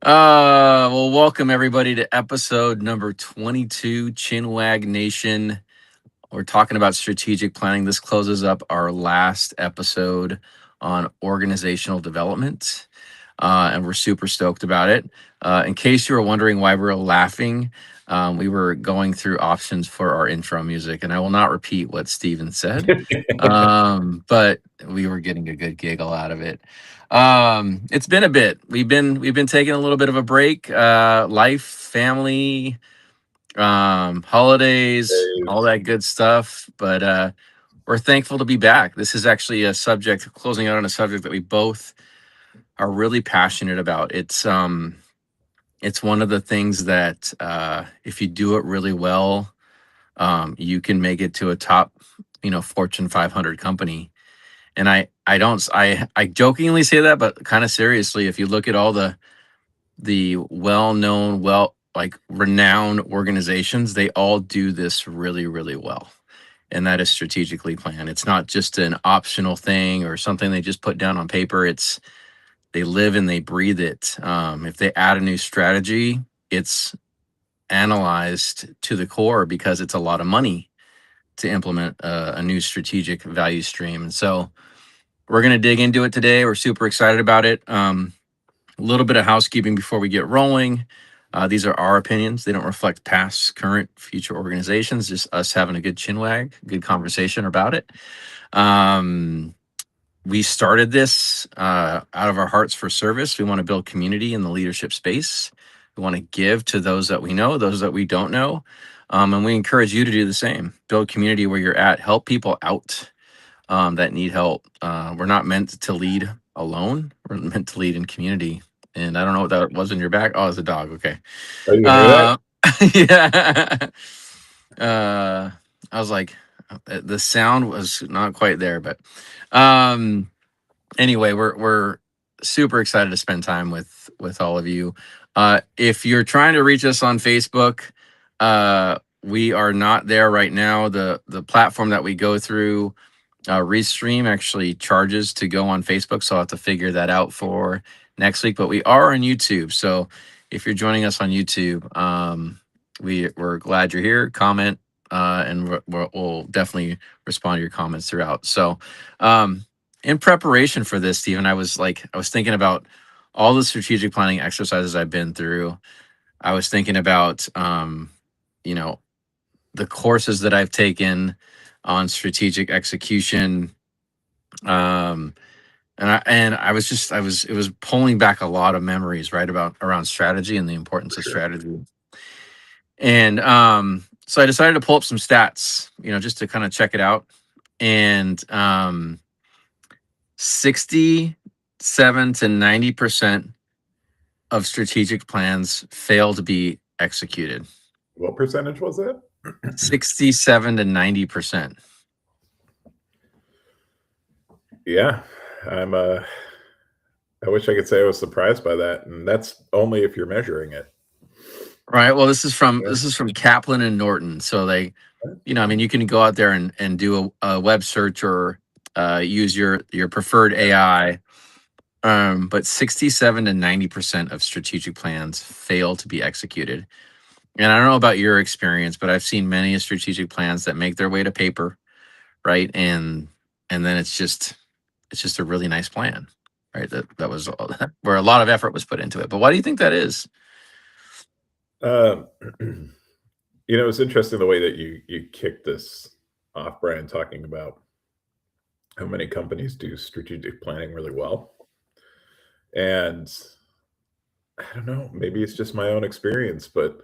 Well, welcome everybody to episode number 22, Chinwag Nation. We're talking about strategic planning. This closes up our last episode on organizational development, and we're super stoked about it. In case you were wondering why we were laughing, we were going through options for our intro music, and I will not repeat what Steven said, but we were getting a good giggle out of it. It's been a bit. We've been taking a little bit of a break. Life, family, holidays, all that good stuff. But we're thankful to be back. This is actually a subject, closing out on a subject that we both are really passionate about. It's one of the things that if you do it really well, you can make it to a top, Fortune 500 company. And I jokingly say that, but kind of seriously, if you look at all the well-known, like renowned organizations, they all do this really, really well. And that is strategically planned. It's not just an optional thing or something they just put down on paper. They live and they breathe it. If they add a new strategy, it's analyzed to the core because it's a lot of money to implement a new strategic value stream. And so we're going to dig into it today. We're super excited about it. A little bit of housekeeping before we get rolling. These are our opinions. They don't reflect past, current, future organizations. Just us having a good chinwag, good conversation about it. We started this out of our hearts for service. We want to build community in the leadership space. We want to give to those that we know, those that we don't know. And we encourage you to do the same. Build community where you're at. Help people out that need help. We're not meant to lead alone. We're meant to lead in community. And I don't know what that was in your back. Oh, it's a dog. Okay. Oh, you can hear that? Yeah. I was like, the sound was not quite there, but um, anyway, we're super excited to spend time with all of you. If you're trying to reach us on Facebook, we are not there right now. The platform that we go through, Restream, actually charges to go on Facebook, so I'll have to figure that out for next week. But we are on YouTube, so if you're joining us on YouTube, we're glad you're here. Comment, and we'll definitely respond to your comments throughout. So, in preparation for this, Stephen, I was thinking about all the strategic planning exercises I've been through. I was thinking about, you know, the courses that I've taken on strategic execution. Um, and I was just it was pulling back a lot of memories, right, about around strategy and the importance For of sure. strategy. And so I decided to pull up some stats, just to kind of check it out. And 67 to 90% of strategic plans fail to be executed. What percentage was that? 67 to 90%. Yeah, I'm. I wish I could say I was surprised by that, and that's only if you're measuring it. Right. Well, this is from Right? Kaplan and Norton. So I mean, you can go out there and do a web search or use your preferred AI. But 67 to 90% of strategic plans fail to be executed. And I don't know about your experience, but I've seen many strategic plans that make their way to paper, right? And then it's just a really nice plan, right? That was where a lot of effort was put into it. But why do you think that is? Um, it's interesting the way that you kicked this off, Brian, talking about how many companies do strategic planning really well, and I don't know, maybe it's just my own experience, but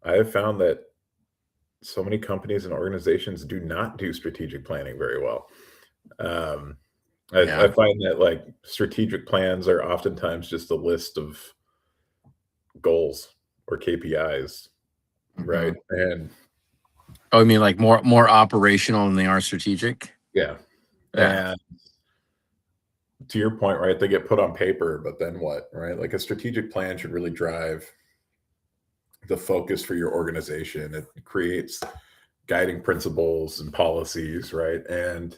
I have found that so many companies and organizations do not do strategic planning very well. Um, I Yeah. find that like strategic plans are oftentimes just a list of goals or KPIs, Hmm. right? And Oh, I mean, like more operational than they are strategic. yeah, Yeah. and to your point, right? They get put on paper, but then what, right? Like a strategic plan should really drive the focus for your organization. It creates guiding principles and policies, right? And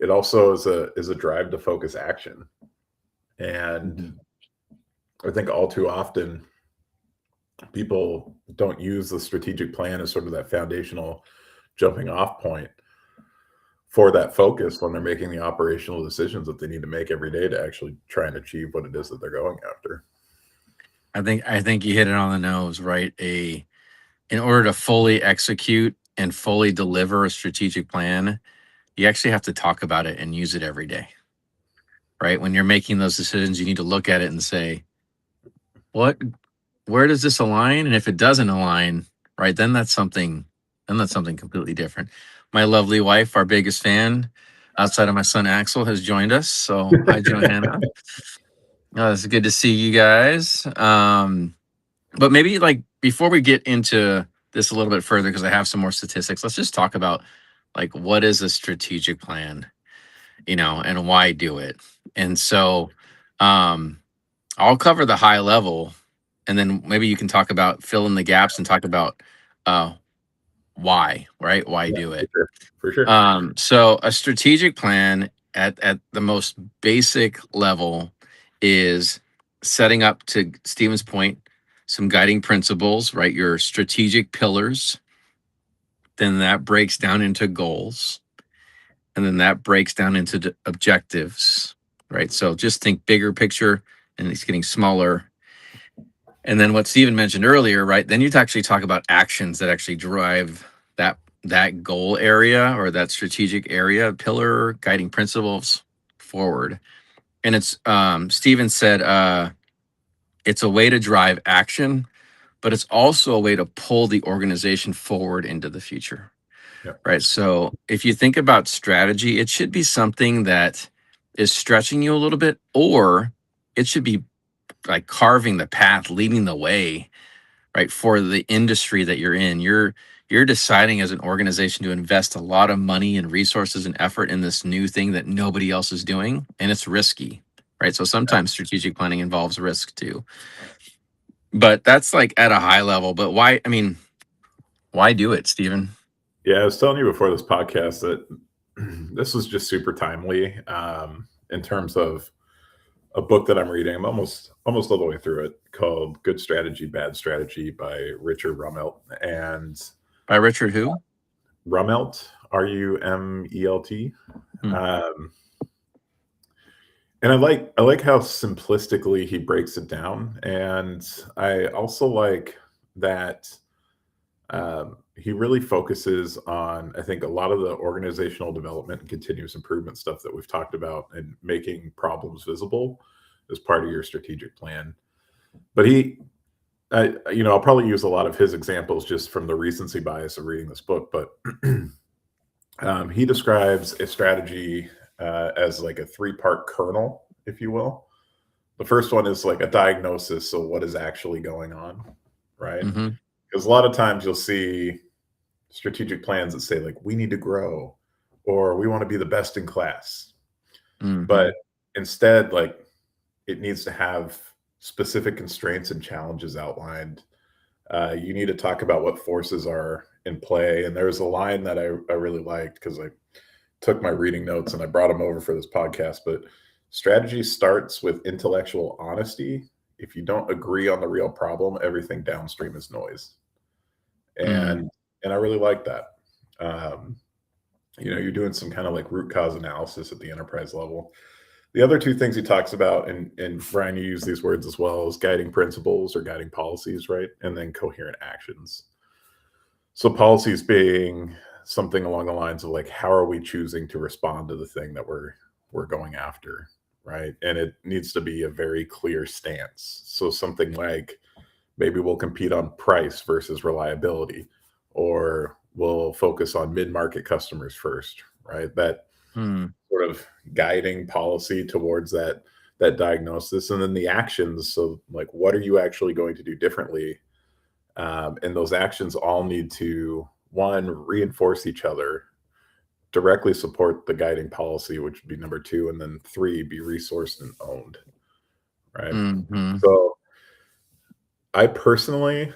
it also is a drive to focus action. And Mhm. I think all too often people don't use the strategic plan as sort of that foundational jumping off point for that focus when they're making the operational decisions that they need to make every day to actually try and achieve what it is that they're going after. I think you hit it on the nose, right? In order to fully execute and fully deliver a strategic plan, you actually have to talk about it and use it every day, right? When you're making those decisions, you need to look at it and say, what where does this align? And if it doesn't align, right, then that's something completely different. My lovely wife, our biggest fan, outside of my son Axel, has joined us. So hi, Johanna. It's good to see you guys. But maybe like before we get into this a little bit further, because I have some more statistics, let's just talk about like what is a strategic plan, and why do it. And so um I'll cover the high level, and then maybe you can talk about fill in the gaps and talk about uh why, right? Why Yeah, do for it? sure. For sure. So a strategic plan at the most basic level is setting up, to Stephen's point, some guiding principles, right? Your strategic pillars, then that breaks down into goals, and then that breaks down into objectives, right? So just think bigger picture, and it's getting smaller. And then what Stephen mentioned earlier, right? Then you actually talk about actions that actually drive that goal area or that strategic area, pillar, guiding principles forward. And it's Stephen said it's a way to drive action, but it's also a way to pull the organization forward into the future. Yeah. Right. So if you think about strategy, it should be something that is stretching you a little bit, or it should be like carving the path, leading the way, right, for the industry that you're in. You're deciding as an organization to invest a lot of money and resources and effort in this new thing that nobody else is doing, and it's risky, right? So sometimes strategic planning involves risk too. But that's like at a high level. But why? I mean, why do it, Stephen? Yeah, I was telling you before this podcast that this was just super timely in terms of a book that I'm reading. I'm almost all the way through it, called "Good Strategy, Bad Strategy" by Richard Rummelt. And By Richard who? Rummelt, Rumelt. Hmm. Um, and I like how simplistically he breaks it down, and I also like that he really focuses on, I think, a lot of the organizational development and continuous improvement stuff that we've talked about, and making problems visible as part of your strategic plan. But I'll probably use a lot of his examples just from the recency bias of reading this book. But he describes a strategy as like a three-part kernel, if you will. The first one is like a diagnosis. So what is actually going on, right? Mm-hmm. Because a lot of times you'll see strategic plans that say like we need to grow or we want to be the best in class. Mm-hmm. But instead, like, it needs to have specific constraints and challenges outlined. You need to talk about what forces are in play. And there was a line that I really liked, because I took my reading notes and I brought them over for this podcast. But strategy starts with intellectual honesty. If you don't agree on the real problem, everything downstream is noise. Mm. And I really like that. Um, you're doing some kind of like root cause analysis at the enterprise level. The other two things he talks about, and Brian, you use these words as well, is guiding principles or guiding policies, right? And then coherent actions. So policies being something along the lines of like, how are we choosing to respond to the thing that we're going after, right? And it needs to be a very clear stance. So something like, maybe we'll compete on price versus reliability, or we'll focus on mid-market customers first, right? That Mm. sort of guiding policy towards that diagnosis. And then the actions. So like, what are you actually going to do differently? And those actions all need to, one, reinforce each other, directly support the guiding policy, which would be number two, and then three, be resourced and owned, right? Mm-hmm. So I personally,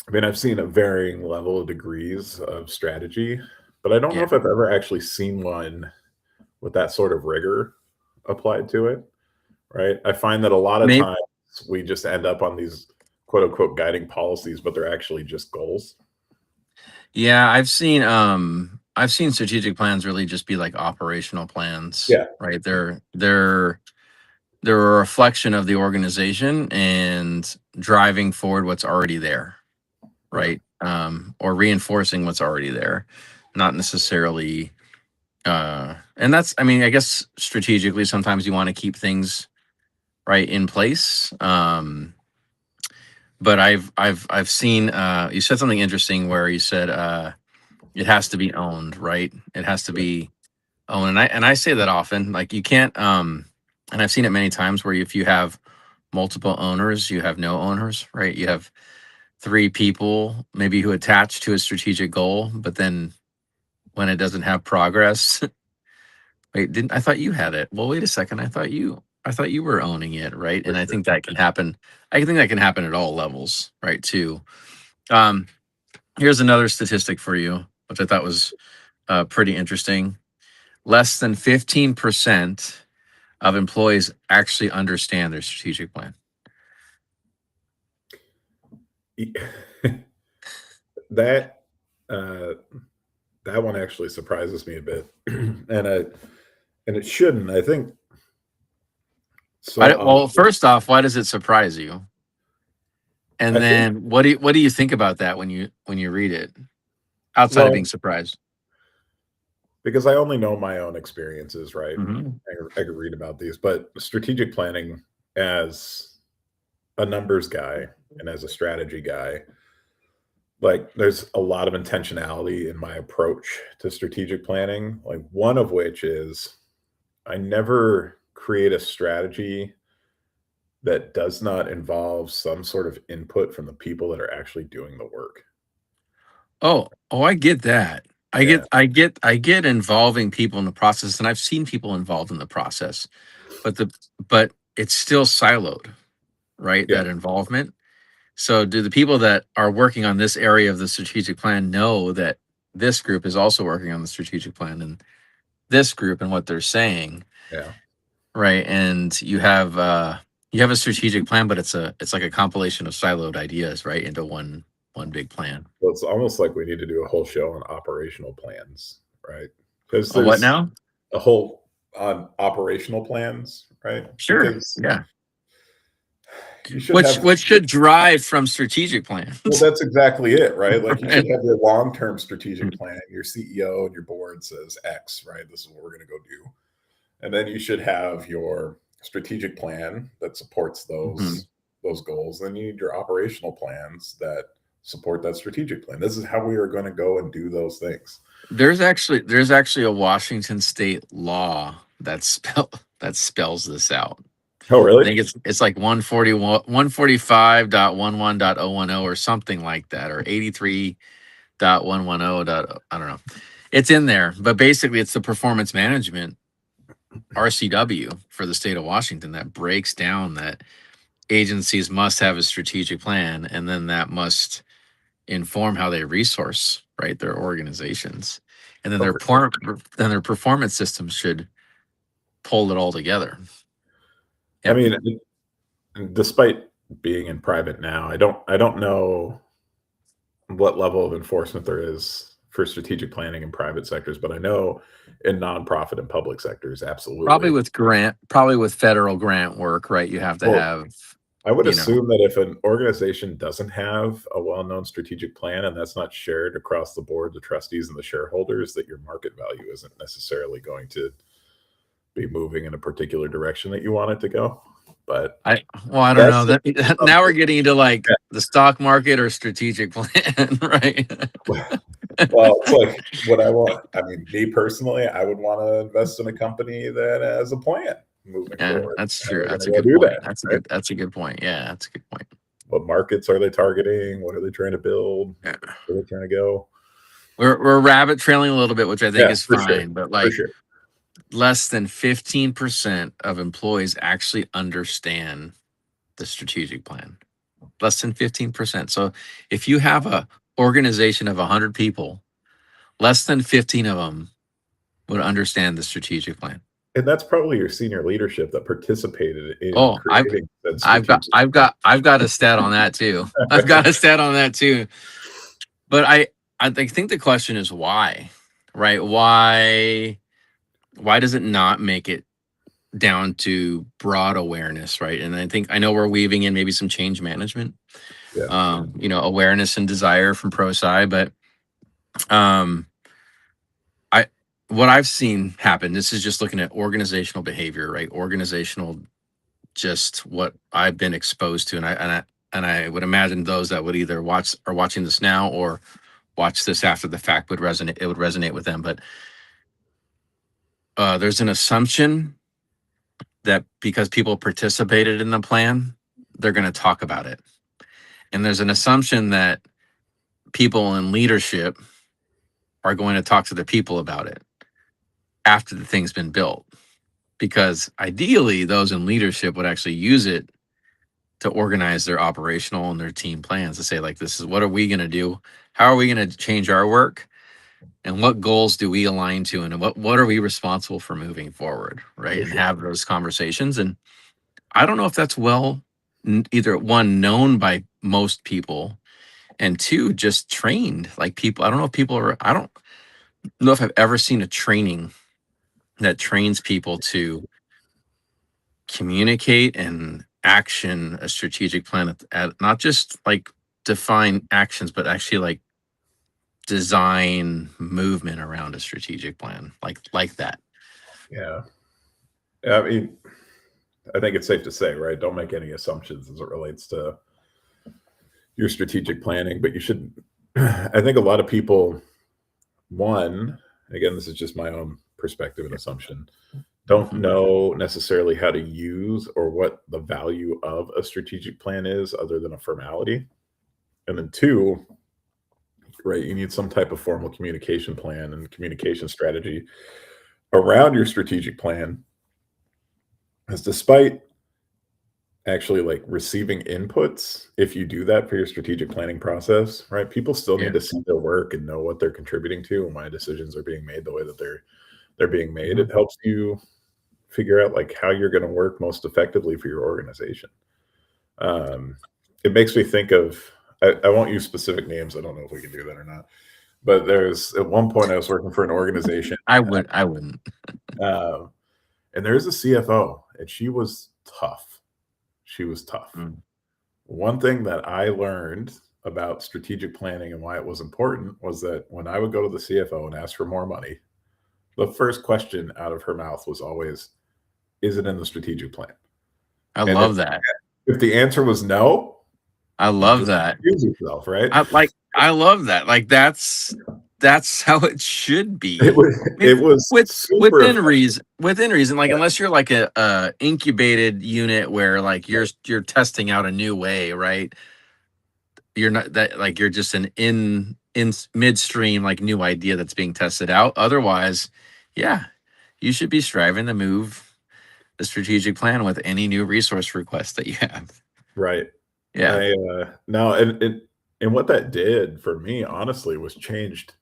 I mean, I've seen a varying level of degrees of strategy, but I don't know Yeah. if I've ever actually seen one with that sort of rigor applied to it, right? I find that a lot of Maybe times. we just end up on these quote unquote guiding policies, but they're actually just goals. Yeah, I've seen strategic plans really just be like operational plans, Yeah. right? They're a reflection of the organization and driving forward what's already there, Yeah. right? Or reinforcing what's already there, not necessarily. And that's, I mean, I guess strategically, sometimes you want to keep things right in place. But I've seen. You said something interesting where you said it has to be owned, right? It has to Yeah. be owned, and I say that often. Like you can't. And I've seen it many times where if you have multiple owners, you have no owners, right? You have three people maybe who attach to a strategic goal, but then when it doesn't have progress, wait, didn't I thought you had it? Well, wait a second, I thought you were owning it, right? For And I sure. think that can happen. I think that can happen at all levels, right? Too. Um, Here's another statistic for you, which I thought was pretty interesting. Less than 15% of employees actually understand their strategic plan. that uh, that one actually surprises me a bit, and it shouldn't. I think so Well, often. first off, why does it surprise you? I And think then what do you think about that when you read it outside of being well surprised? because I only know my own experiences, right? And Mhm. I could read about these, but strategic planning as a numbers guy and as a strategy guy, like there's a lot of intentionality in my approach to strategic planning. Like one of which is I never create a strategy that does not involve some sort of input from the people that are actually doing the work. Oh, I get that. Yeah, I get involving people in the process, and I've seen people involved in the process, but but it's still siloed, right? yeah, That involvement. So do the people that are working on this area of the strategic plan know that this group is also working on the strategic plan and this group and what they're saying, yeah. right? And you have a strategic plan, but it's like a compilation of siloed ideas, right, into one big plan. Well, it's almost like we need to do a whole show on operational plans, right? Because A what there's now? a whole on operational plans, right? Sure. Because Yeah. you should have Which should drive from strategic well, plans. that's exactly it, right? Like you should Right? have your long-term strategic plan. Your CEO and your board says X, right? This is what we're going to go do. And then you should have your strategic plan that supports Mhm. those goals. Then you need your operational plans that support that strategic plan. This is how we are going to go and do those things. There's actually a Washington state law that spells this out. Oh, I really? think it's like 145.11.00 or something like that, or 83.110. I don't know. It's in there, but basically it's the performance management RCW for the state of Washington that breaks down that agencies must have a strategic plan, and then that must inform how they resource right their organizations, and then Oh, for sure. their performance systems should pull it all together. I Yep. mean, despite being in private now, I don't know what level of enforcement there is for strategic planning in private sectors, but I know in nonprofit and public sectors, absolutely. Probably with federal grant work, right? You have to Well, have, I would you know, assume that if an organization doesn't have a well-known strategic plan and that's not shared across the board, the trustees and the shareholders, that your market value isn't necessarily going to be moving in a particular direction that you want it to go. But I don't that's know just that now we're something. getting into like the stock market or strategic plan, right? Yeah. Well, it's like what I want. I mean, me personally, I would want to invest in a company that has a plan moving Yeah, forward. that's How true. they're going That's to a go good do point. that, right? That's a good point. Yeah, that's a good point. What markets are they targeting? What are they trying to build? Yeah. Where are they trying to go? We're rabbit trailing a little bit, which I think Yeah, is for sure. fine, but For like sure. less than 15% of employees actually understand the strategic plan. Less than 15%. So if you have a organization of 100 people, less than 15 of them would understand the strategic plan. And that's probably your senior leadership that participated in Oh, creating said strategic. I've got a stat on that too. I've got a stat on that too. But think the question is why, right? Why does it not make it down to broad awareness, right? And I know we're weaving in maybe some change management, Yeah, awareness and desire from pro sci, but um, I what I've seen happen. This is just looking at organizational behavior, right? Organizational, just what I've been exposed to, and I would imagine those that would either are watching this now or watch this after the fact would resonate. It would resonate with them, but there's an assumption that because people participated in the plan, they're going to talk about it. And there's an assumption that people in leadership are going to talk to the people about it after the thing's been built. Because ideally, those in leadership would actually use it to organize their operational and their team plans to say, like, this is what are we going to do? How are we going to change our work? And what goals do we align to? And what are we responsible for moving forward? Right. for And sure. have those conversations. And I don't know if that's either one, known by most people, and two, just trained. Like people, I don't know if people are, I don't know if I've ever seen a training that trains people to communicate and action a strategic plan at not just like define actions, but actually like design movement around a strategic plan, like that. Yeah, I mean, I think it's safe to say, right? Don't make any assumptions as it relates to your strategic planning, but you should. I think a lot of people, one, again, this is just my own perspective and assumption, don't Mhm. know necessarily how to use or what the value of a strategic plan is other than a formality. And then two, right, you need some type of formal communication plan and communication strategy around your strategic plan. Because despite actually like receiving inputs, if you do that for your strategic planning process, right, people still Yeah. need to see their work and know what they're contributing to and why decisions are being made the way that they're being made. Mhm. It helps you figure out like how you're going to work most effectively for your organization. Um, it makes me think of, I won't use specific names. I don't know if we can do that or not. But there's at one point I was working for an organization, I wouldn't. uh, and there's a CFO, and she was tough. She was tough. Mm. One thing that I learned about strategic planning and why it was important was that when I would go to the CFO and ask for more money, the first question out of her mouth was always, "Is it in the strategic plan?" I And love that. if the answer was no, I love don't that. confuse yourself, right? I love that. Like that's how it should It be. was I mean, it was with super effective. within reason. Like unless you're like a incubated unit where like you're testing out a new way, right? You're not that like you're just an in midstream like new idea that's being tested out. Otherwise, yeah, you should be striving to move the strategic plan with any new resource request that you have. Right. Yeah. No, and what that did for me, honestly, was changed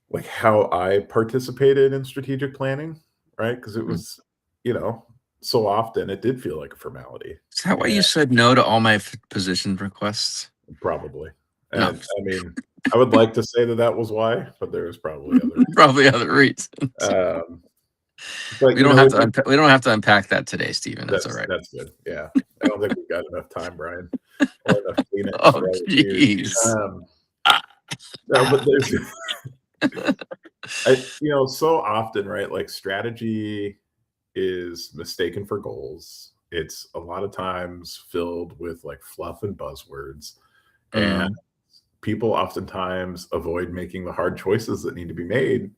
like how I participated in strategic planning, right? Because it Mm. was, you know, so often it did feel like a formality, Is that why and you said no to all my position requests? probably. No, And I mean, I would like to say that that was why, but there was probably other probably other reasons. um, but, you know, it just We don't have to unpack that today, Stephen. That's all right. that's good, yeah. I don't think we've got enough time, Brian, or enough Kleenex Oh, for all the tears. jeez. Um, no, but there's so often, right, like, strategy is mistaken for goals. It's a lot of times filled with, like, fluff and buzzwords, and Mhm. people oftentimes avoid making the hard choices that need to be made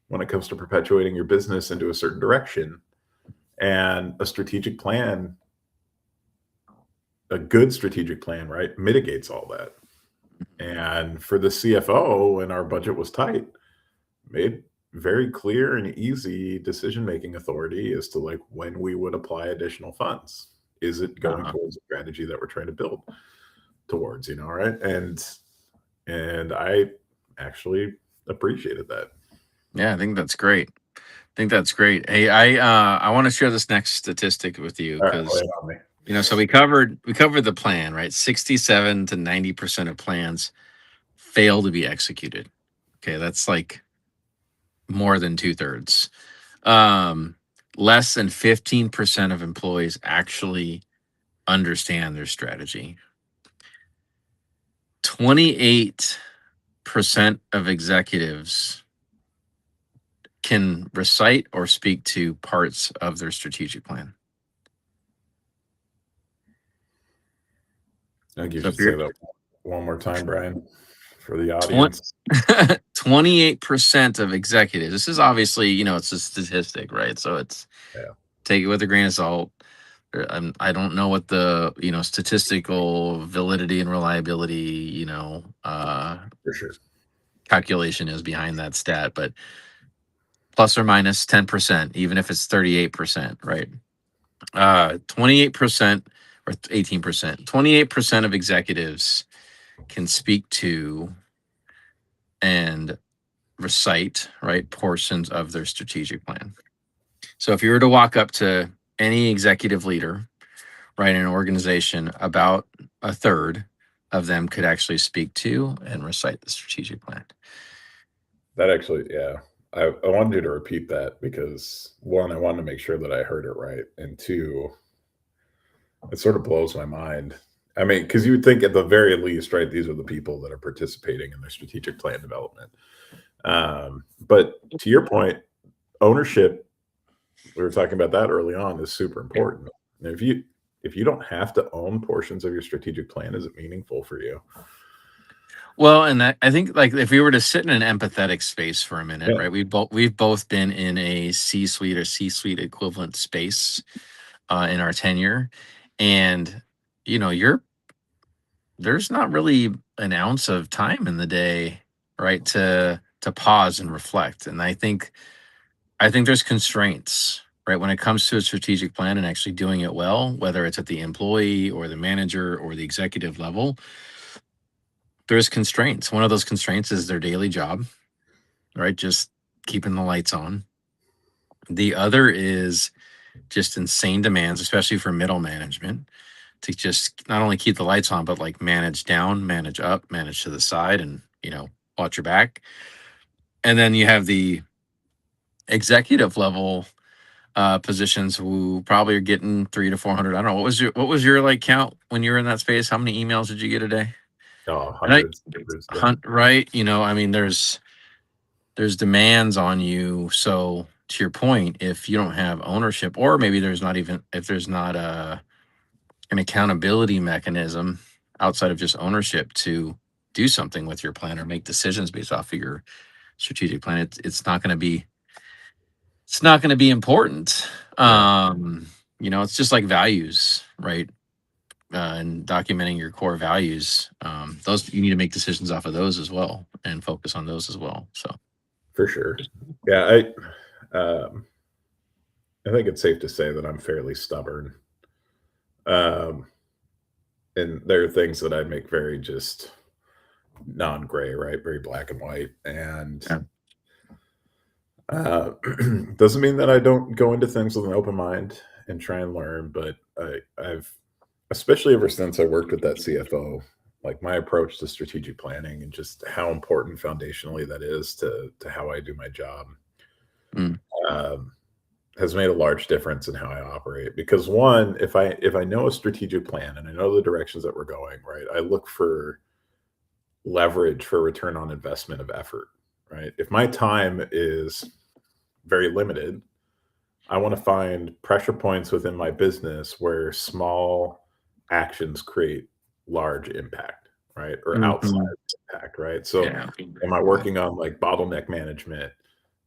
when it comes to perpetuating your business into a certain direction, and a good strategic plan, right, mitigates all that. And for the CFO, when our budget was tight, made very clear and easy decision making authority as to like when we would apply additional funds. Is it going Uh-huh. towards a strategy that we're trying to build towards, right? And I actually appreciated that. Yeah, I think that's great. I think that's great. Hey, I want to share this next statistic with you All right, lay because it on me. So we covered the plan, right? 67 to 90% of plans fail to be executed. Okay, that's like more than two-thirds. Um, Less than 15% of employees actually understand their strategy. 28% of executives can recite or speak to parts of their strategic plan. I think you So if should you're say that one more time, Brian, for the twen- audience. 28% of executives, this is obviously, it's a statistic, right? So it's Yeah, take it with a grain of salt. I don't know what the statistical validity and reliability for sure. calculation is behind that stat, but plus or minus 10%, even if it's 38%, right? 28% or 18%, 28% of executives can speak to and recite, right, portions of their strategic plan. So if you were to walk up to any executive leader, right, in an organization, about a third of them could actually speak to and recite the strategic plan. That actually, yeah. I wanted you to repeat that because one, I wanted to make sure that I heard it right, and two, it sort of blows my mind. I mean, because you would think at the very least, right, these are the people that are participating in their strategic plan development. But to your point, ownership, we were talking about that early on, is super important. And if you don't have to own portions of your strategic plan, is it meaningful for you? Well, and I think, like, if we were to sit in an empathetic space for a minute, Yeah, right? We've both been in a C-suite or C-suite equivalent space in our tenure, and you're there's not really an ounce of time in the day, right, to pause and reflect. And I think there's constraints, right, when it comes to a strategic plan and actually doing it well, whether it's at the employee or the manager or the executive level. There's constraints. One of those constraints is their daily job, right? Just keeping the lights on. The other is just insane demands, especially for middle management, to just not only keep the lights on, but like manage down, manage up, manage to the side, and watch your back. And then you have the executive level positions who probably are getting 300 to 400. I don't know, what was your like count when you were in that space? How many emails did you get a day? oh, And I hundreds, hundreds, yeah, hunt right. I mean, there's demands on you. So to your point, if you don't have ownership, or maybe there's not even if there's not an accountability mechanism outside of just ownership to do something with your plan or make decisions based off of your strategic plan, it's not going to be important. yeah, It's just like values, right? And documenting your core values, those you need to make decisions off of those as well and focus on those as well. So for sure. Yeah, I think it's safe to say that I'm fairly stubborn. Um, and there are things that I make very just non-gray, right? Very black and white. And yeah. uh, doesn't mean that I don't go into things with an open mind and try and learn, but I've, especially ever since I worked with that CFO, like my approach to strategic planning and just how important foundationally that is to how I do my job. Mm, Um, has made a large difference in how I operate because one, if I know a strategic plan and I know the directions that we're going, right, I look for leverage for return on investment of effort, right? If my time is very limited, I want to find pressure points within my business where small actions create large impact, right? Or outsized mhm. impact, right? So Yeah. am I working on like bottleneck management,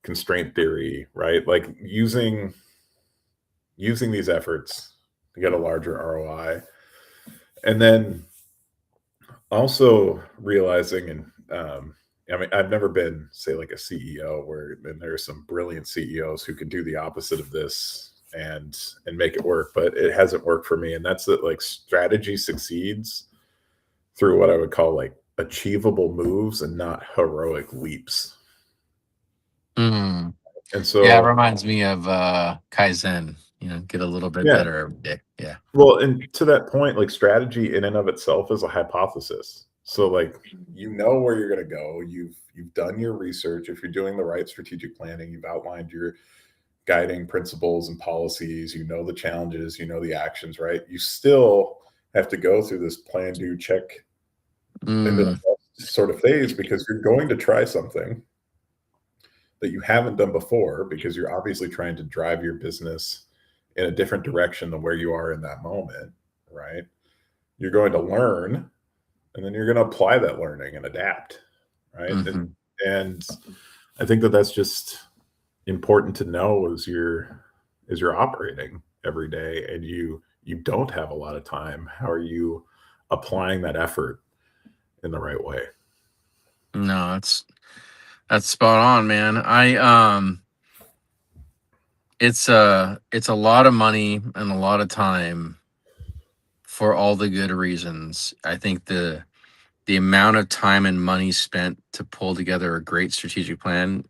constraint theory, right? Like using these efforts to get a larger ROI. And then also realizing, and I mean, I've never been, say, like a CEO where, and there are some brilliant CEOs who can do the opposite of this and make it work, but it hasn't worked for me. And that's that, like, strategy succeeds through what I would call like achievable moves and not heroic leaps. Mm. And Yeah, it so, reminds me of Kaizen. get a little bit Yeah. better every day. Yeah. Well, and to that point, like strategy in and of itself is a hypothesis. So like you know where you're going to go. You've done your research. If you're doing the right strategic planning, you've outlined your guiding principles and policies, you know the challenges, you know the actions, right? You still have to go through this plan, do, check, and then Mm, sort of phase because you're going to try something that you haven't done before because you're obviously trying to drive your business in a different direction than where you are in that moment, right? You're going to learn and then you're going to apply that learning and adapt, right? And mhm. and I think that that's just important to know as you're operating every day and you don't have a lot of time. How are you applying that effort in the right way? No, that's spot on, man. It's a lot of money and a lot of time for all the good reasons. I think the amount of time and money spent to pull together a great strategic plan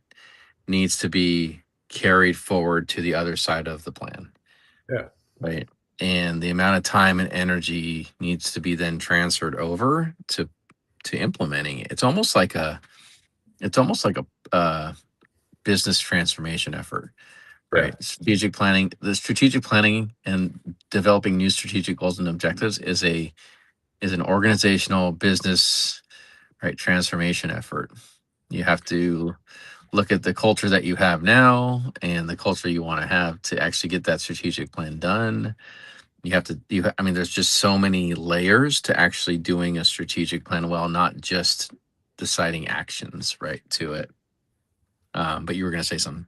needs to be carried forward to the other side of the plan, Yeah. right? And the amount of time and energy needs to be then transferred over to implementing it. It's almost like a business transformation effort, Yeah. right? The strategic planning and developing new strategic goals and objectives is an organizational business, right, transformation effort. You have to look at the culture that you have now and the culture you want to have to actually get that strategic plan done. I mean, there's just so many layers to actually doing a strategic plan well, not just deciding actions, right, to it. But you were going to say something.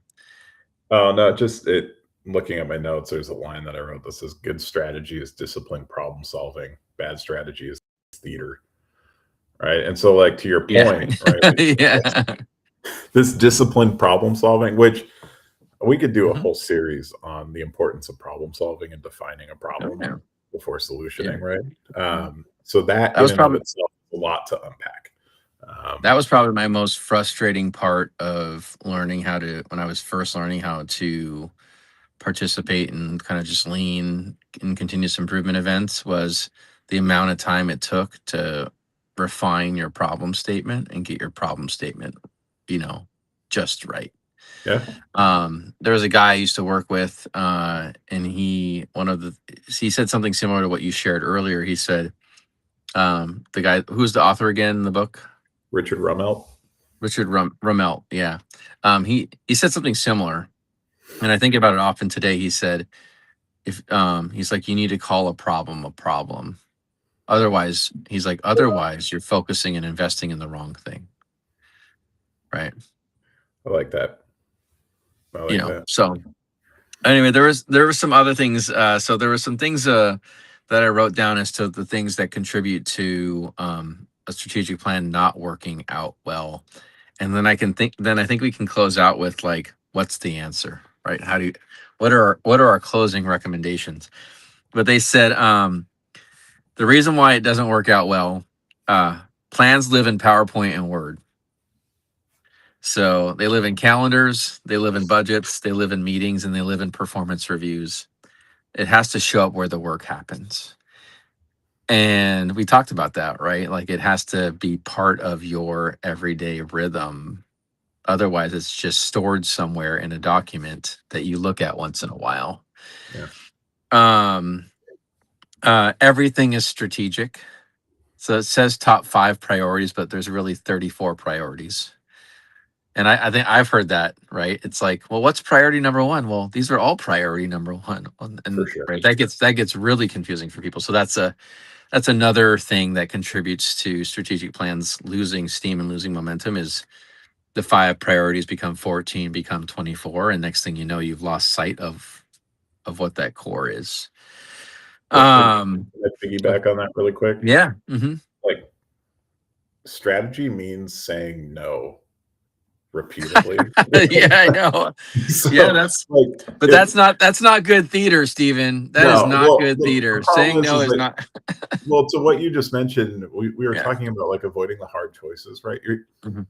Oh no, just it looking at my notes, there's a line that I wrote that says good strategy is disciplined problem solving, bad strategy is theater. Right. And so like to your Yeah. point, right, Yeah. this disciplined problem solving, which we could do a Mhm. whole series on the importance of problem solving and defining a Oh, problem yeah. before Yeah. solutioning, right? So that That in was and of probably itself is a lot to unpack. that Um, was probably my most frustrating part of learning how to when I was first learning how to participate in kind of just lean and continuous improvement events was the amount of time it took to refine your problem statement and get your problem statement, you know, just right. yeah, There was a guy I used to work with, and he said something similar to what you shared earlier. He said, the guy who's the author again in the book, Richard Rummelt. Richard Rummelt. Yeah. He said something similar, and I think about it often today. He said, if he's like, you need to call a problem a problem. Otherwise, he's like, otherwise you're focusing and investing in the wrong thing, right? I like that. I like that. So anyway, there was some other things. So there were some things that I wrote down as to the things that contribute to a strategic plan not working out well. And then I think we can close out with like, what's the answer, right? What are our closing recommendations? But they said the reason why it doesn't work out well, plans live in PowerPoint and Word. So they live in calendars, they live in budgets, they live in meetings, and they live in performance reviews. It has to show up where the work happens. And we talked about that, right? Like it has to be part of your everyday rhythm. Otherwise, it's just stored somewhere in a document that you look at once in a while. Yeah. Um, everything is strategic. So it says top 5 priorities, but there's really 34 priorities. And I think I've heard that, right? It's like, well, what's priority number one? Well, these are all priority number one. For And sure. right, that gets really confusing for people. So that's another thing that contributes to strategic plans losing steam and losing momentum is the 5 priorities become 14, become 24, and next thing you know, you've lost sight of what that core is. Can Um, I piggyback on that really quick? yeah. Hmm. Like strategy means saying no repeatedly. Yeah, I know. Yeah, So that's like but if that's not good theater, Steven. That is no, not well, good the theater. problem Saying no is is that not. well, to what you just mentioned, we were Yeah. talking about like avoiding the hard choices, right? You're Mhm.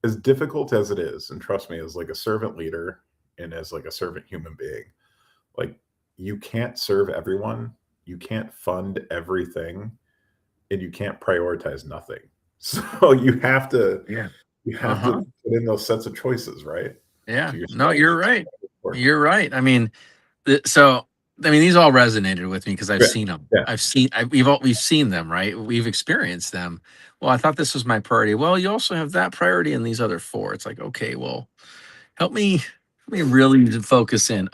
as difficult as it is, and trust me, as like a servant leader and as like a servant human being, like you can't serve everyone, you can't fund everything, and you can't prioritize nothing. So Yeah. you have to Uh-huh. put in those sets of choices, right? Yeah. To your No, you're strategies. right. You're right. I mean, so I mean, these all resonated with me because I've Yeah, seen them. yeah, We've seen them, right? We've experienced them. Well, I thought this was my priority. Well, you also have that priority and these other four. It's like, okay, well, help me really to focus in.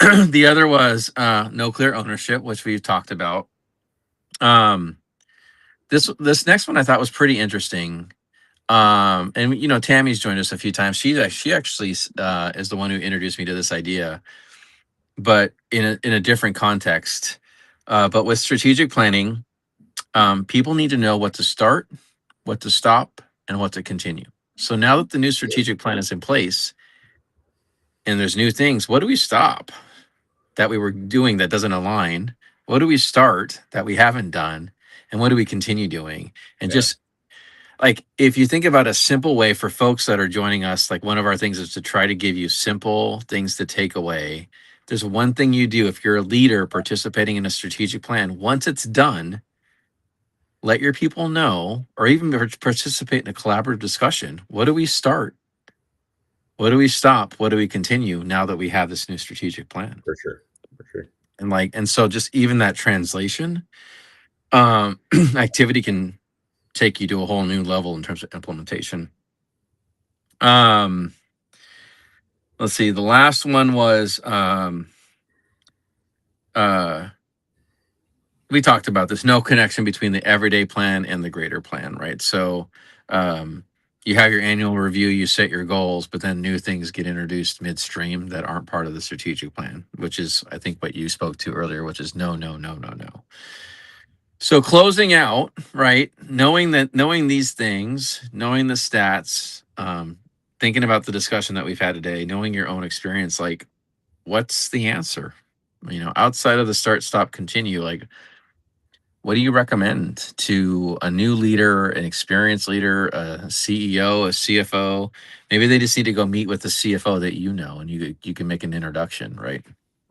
The other was no clear ownership, which we've talked about. Um, this next one I thought was pretty interesting. And Tammy's joined us a few times. She actually is the one who introduced me to this idea, but in a different context. But with strategic planning, people need to know what to start, what to stop, and what to continue. So now that the new strategic plan is in place and there's new things, what do we stop that we were doing that doesn't align? What do we start that we haven't done? And what do we continue doing? And yeah, just like if you think about a simple way for folks that are joining us, like one of our things is to try to give you simple things to take away. There's one thing you do if you're a leader participating in a strategic plan. Once it's done, let your people know, or even participate in a collaborative discussion. What do we start? What do we stop? What do we continue now that we have this new strategic plan? for sure, for sure. And so just even that translation activity can take you to a whole new level in terms of implementation. Um, let's see. The last one was uh, we talked about this no connection between the everyday plan and the greater plan, right? So um, you have your annual review, you set your goals, but then new things get introduced midstream that aren't part of the strategic plan, which is, I think, what you spoke to earlier, which is no, no, no, no, no. So closing out, right? Knowing these things, knowing the stats, thinking about the discussion that we've had today, knowing your own experience, like what's the answer? Outside of the start, stop, continue, like what do you recommend to a new leader, an experienced leader, a CEO, a CFO? Maybe they just need to go meet with the CFO that and you can make an introduction, right?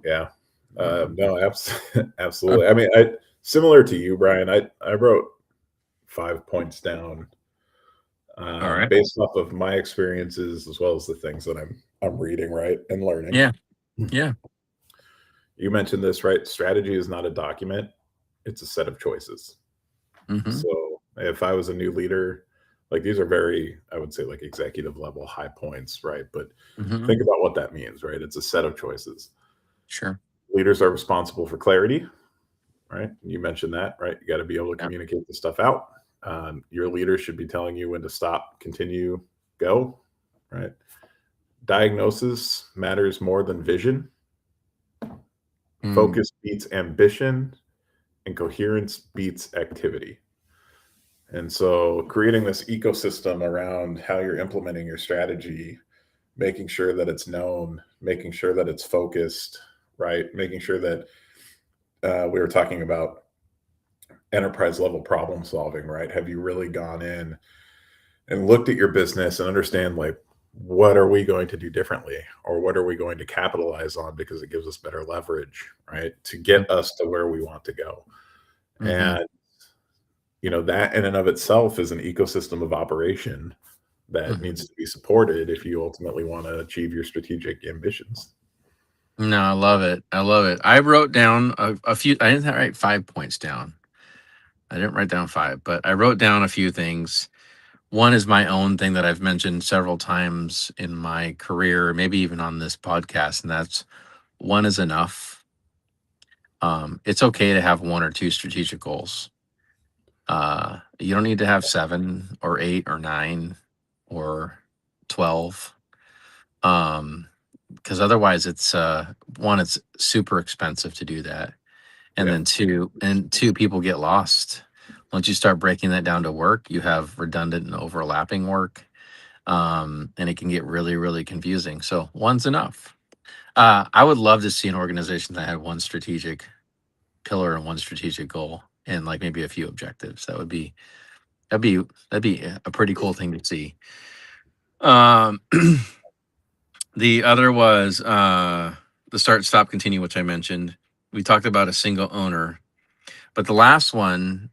Yeah. Um, No, absolutely. I mean, I similar to you, Brian, I wrote 5 points down, all right. based off of my experiences as well as the things that I'm reading, right, and learning. Yeah. Yeah. You mentioned this, right? Strategy is not a document, it's a set of choices. Hmm. So, if I was a new leader, like, these are very, I would say, like, executive level high points, right? But Hmm. think about what that means, right? It's a set of choices. Sure. Leaders are responsible for clarity, right? You mentioned that, right? You got to be able to Yeah. communicate the stuff out. Your leader should be telling you when to stop, continue, go, right? Diagnosis matters more than vision. Mm. Focus beats ambition, and coherence beats activity. And so, creating this ecosystem around how you're implementing your strategy, making sure that it's known, making sure that it's focused, right? Making sure that we were talking about enterprise level problem solving, right? Have you really gone in and looked at your business and understand, like, what are we going to do differently, or what are we going to capitalize on because it gives us better leverage, right, to get us to where we want to go? Mm-hmm. And that in and of itself is an ecosystem of operation that Hmm. needs to be supported if you ultimately want to achieve your strategic ambitions. No, I love it. I love it. I wrote down a few. I didn't write 5 points down. I didn't write down five, but I wrote down a few things. One is my own thing that I've mentioned several times in my career, maybe even on this podcast, and that's one is enough. It's okay to have one or two strategic goals. You don't need to have seven or eight or nine or 12. Because otherwise it's one, it's super expensive to do that. And Yeah, then two, people get lost. Once you start breaking that down to work, you have redundant and overlapping work. And it can get really, really confusing. So one's enough. I would love to see an organization that had one strategic pillar and one strategic goal and like maybe a few objectives. That'd be that'd be a pretty cool thing to see. Um, the other was the start, stop, continue, which I mentioned. We talked about a single owner, but the last one,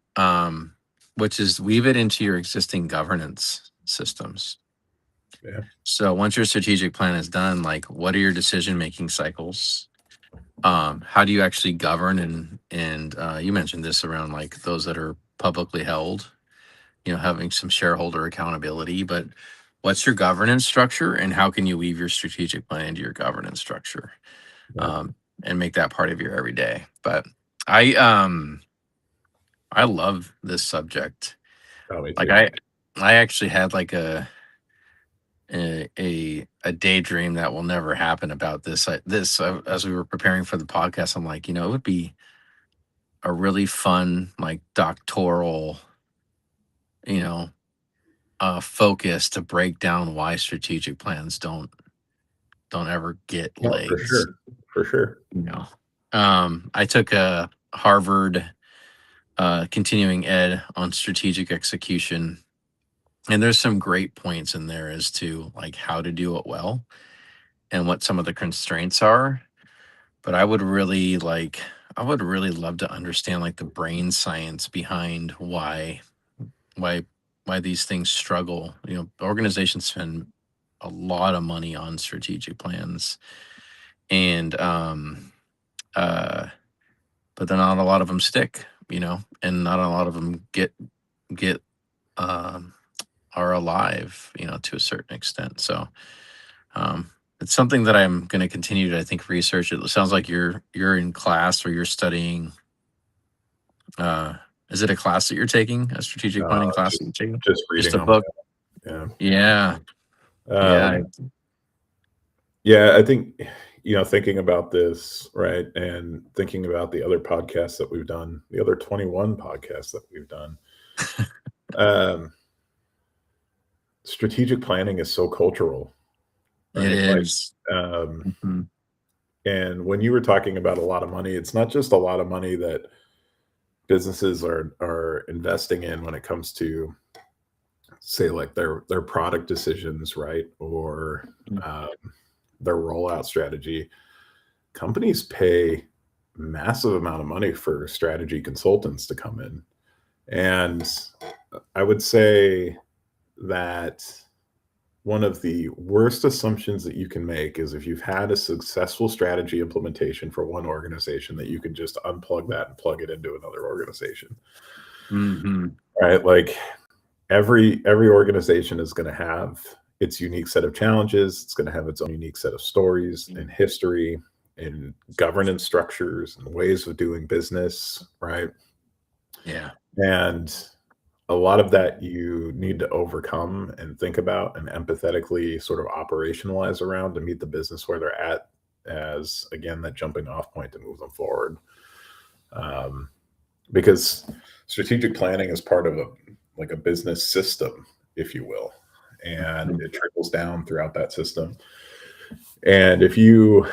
which is weave it into your existing governance systems. Yeah. So once your strategic plan is done, like what are your decision making cycles? How do you actually govern? And you mentioned this around like those that are publicly held, having some shareholder accountability. But what's your governance structure, and how can you weave your strategic plan into your governance structure, Yeah. and make that part of your everyday? But I love this subject. Oh, me Like too. I actually had like a daydream that will never happen about this. As we were preparing for the podcast, I'm like, it would be a really fun like doctoral, you know, focus to break down why strategic plans don't ever get No, for legs. sure. For sure. You know, I took a Harvard continuing ed on strategic execution, and there's some great points in there as to like how to do it well and what some of the constraints are. But I would really love to understand like the brain science behind why why these things struggle. Organizations spend a lot of money on strategic plans, and uh but then not a lot of them stick, and not a lot of them get um are alive, to a certain extent. So um it's something that I'm going to continue to, I think, research. It sounds like you're in class, or you're studying. uh is it a class that you're taking, a strategic Uh, planning class that just you're taking? just Just reading a on my book? own. Yeah. Yeah. Yeah. Yeah, I think, thinking about this, right, and thinking about the other podcasts that we've done, the other 21 podcasts that we've done, um, strategic planning is so cultural, It right? Like, is. um, Mhm. and when you were talking about a lot of money, it's not just a lot of money that businesses are investing in when it comes to, say, like their product decisions, right, or um, their rollout strategy. Companies pay massive amount of money for strategy consultants to come in. And I would say that one of the worst assumptions that you can make is if you've had a successful strategy implementation for one organization, that you can just unplug that and plug it into another organization. Mhm. Right? Like every organization is going to have its unique set of challenges. It's going to have its own unique set of stories and history and governance structures and ways of doing business, right? Yeah. And a lot of that you need to overcome and think about and empathetically sort of operationalize around to meet the business where they're at, as again that jumping off point to move them forward. Um, because strategic planning is part of a business system, if you will, and Mhm. it trickles down throughout that system. And if you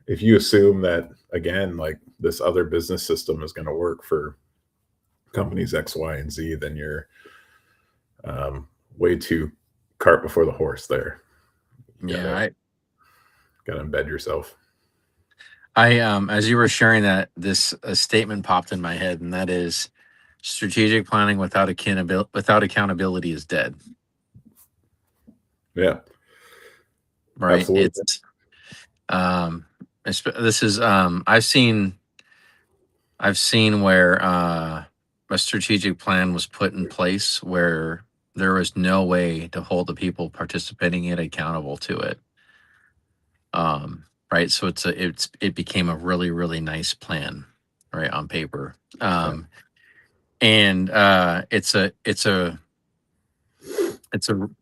assume that, again, like this other business system is going to work for companies X, Y, and Z, then you're um, way too cart before the horse there. You Yeah. gotta embed yourself. As you were sharing that, this a statement popped in my head, and that is strategic planning without accountability is dead. Yeah, Right? absolutely. Um, this is I've seen where a strategic plan was put in place where there was no way to hold the people participating in it accountable to it. Right. So it became a really, really nice plan, right, on paper. Yeah. And it's a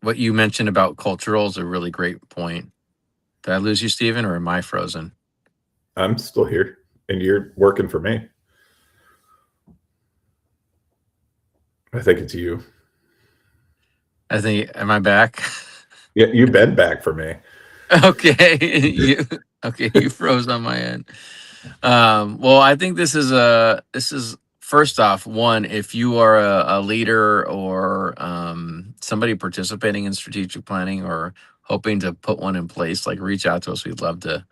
what you mentioned about cultural is a really great point. Did I lose you, Steven, or am I frozen? I'm still here, and you're working for me. I think it's you. I think, am I back? Yeah, you've been back for me. Okay. You froze on my end. Well, I think this is first off, one, if you are a leader or somebody participating in strategic planning or hoping to put one in place, like reach out to us. We'd love to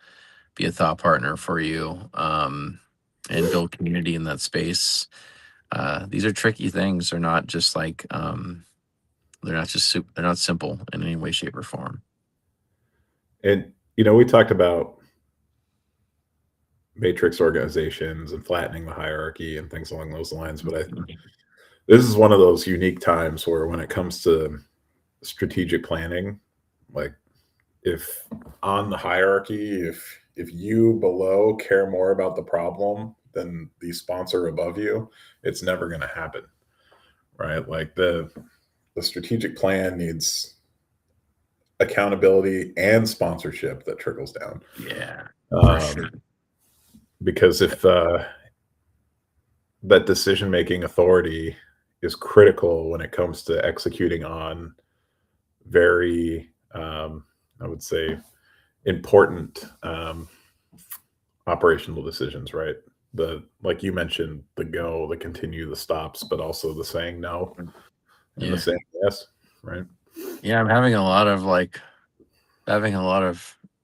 be a thought partner for you, and build community in that space. These are tricky things. They're not just like they're not simple in any way, shape, or form. And, you know, we talked about matrix organizations and flattening the hierarchy and things along those lines, but this is one of those unique times where when it comes to strategic planning, like if on the hierarchy, if you below care more about the problem than the sponsor above you, it's never going to happen, right? Like the strategic plan needs accountability and sponsorship that trickles down. Yeah, for sure. Um, because if that decision making authority is critical when it comes to executing on very, I would say, important operational decisions, right? The like you mentioned, the go, the continue, the stops, but also the saying no and the Yeah. saying yes, right? Yeah, I'm having a lot of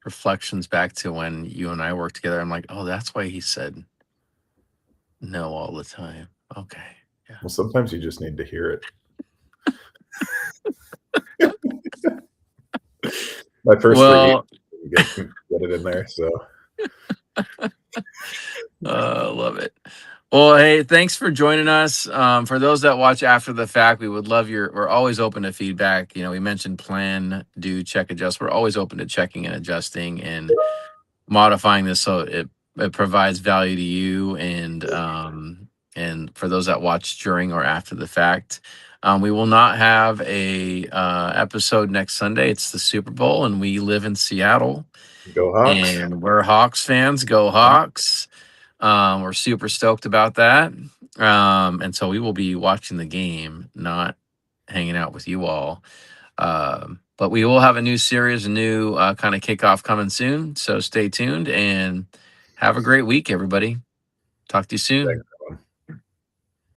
reflections back to when you and I worked together. I'm like, oh, that's why he said no all the time. Okay. Yeah. Well, sometimes you just need to hear it. My first 3 years Well, get it in there. So love it. Well, hey, thanks for joining us. For those that watch after the fact, we would love we're always open to feedback. You know, we mentioned plan, do, check, adjust. We're always open to checking and adjusting and modifying this so it provides value to you and for those that watch during or after the fact. We will not have a episode next Sunday. It's the Super Bowl, and we live in Seattle, go Hawks. and we're Hawks fans. Go Hawks! We're super stoked about that. And so we will be watching the game, not hanging out with you all. But we will have a new series, a new kind of kickoff coming soon. So stay tuned and have a great week, everybody. Talk to you soon.